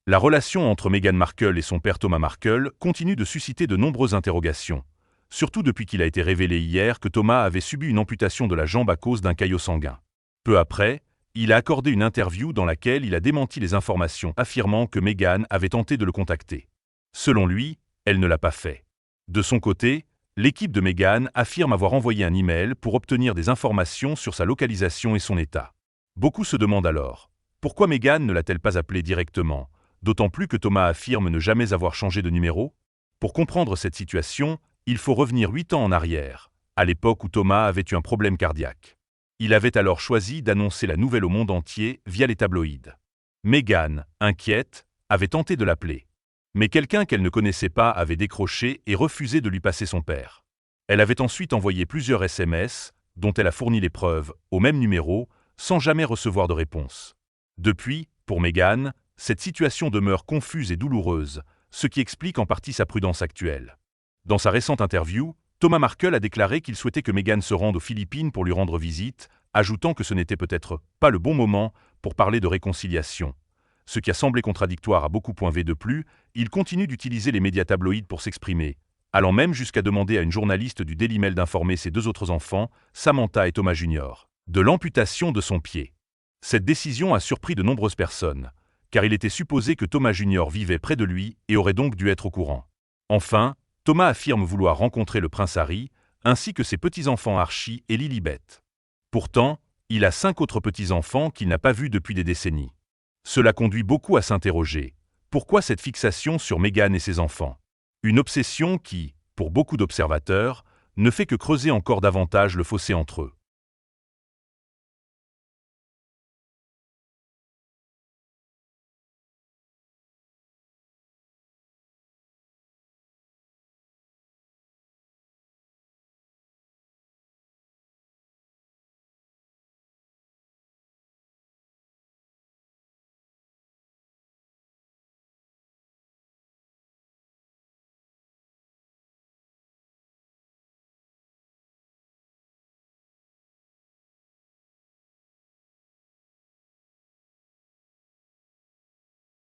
La relation entre Meghan Markle et son père Thomas Markle continue de susciter de nombreuses interrogations, surtout depuis qu'il a été révélé hier que Thomas avait subi une amputation de la jambe à cause d'un caillot sanguin. Peu après, il a accordé une interview dans laquelle il a démenti les informations affirmant que Meghan avait tenté de le contacter. Selon lui, elle ne l'a pas fait. De son côté, l'équipe de Meghan affirme avoir envoyé un email pour obtenir des informations sur sa localisation et son état. Beaucoup se demandent alors, pourquoi Meghan ne l'a-t-elle pas appelé directement, d'autant plus que Thomas affirme ne jamais avoir changé de numéro? Pour comprendre cette situation, il faut revenir 8 ans en arrière, à l'époque où Thomas avait eu un problème cardiaque. Il avait alors choisi d'annoncer la nouvelle au monde entier via les tabloïds. Meghan, inquiète, avait tenté de l'appeler. Mais quelqu'un qu'elle ne connaissait pas avait décroché et refusé de lui passer son père. Elle avait ensuite envoyé plusieurs SMS, dont elle a fourni les preuves, au même numéro, sans jamais recevoir de réponse. Depuis, pour Meghan, cette situation demeure confuse et douloureuse, ce qui explique en partie sa prudence actuelle. Dans sa récente interview, Thomas Markle a déclaré qu'il souhaitait que Meghan se rende aux Philippines pour lui rendre visite, ajoutant que ce n'était peut-être pas le bon moment pour parler de réconciliation. Ce qui a semblé contradictoire à beaucoup. De plus, il continue d'utiliser les médias tabloïds pour s'exprimer, allant même jusqu'à demander à une journaliste du Daily Mail d'informer ses 2 autres enfants, Samantha et Thomas Jr., de l'amputation de son pied. Cette décision a surpris de nombreuses personnes, car il était supposé que Thomas Jr. vivait près de lui et aurait donc dû être au courant. Enfin, Thomas affirme vouloir rencontrer le prince Harry, ainsi que ses petits-enfants Archie et Lilibet. Pourtant, il a 5 autres petits-enfants qu'il n'a pas vus depuis des décennies. Cela conduit beaucoup à s'interroger. Pourquoi cette fixation sur Meghan et ses enfants? Une obsession qui, pour beaucoup d'observateurs, ne fait que creuser encore davantage le fossé entre eux.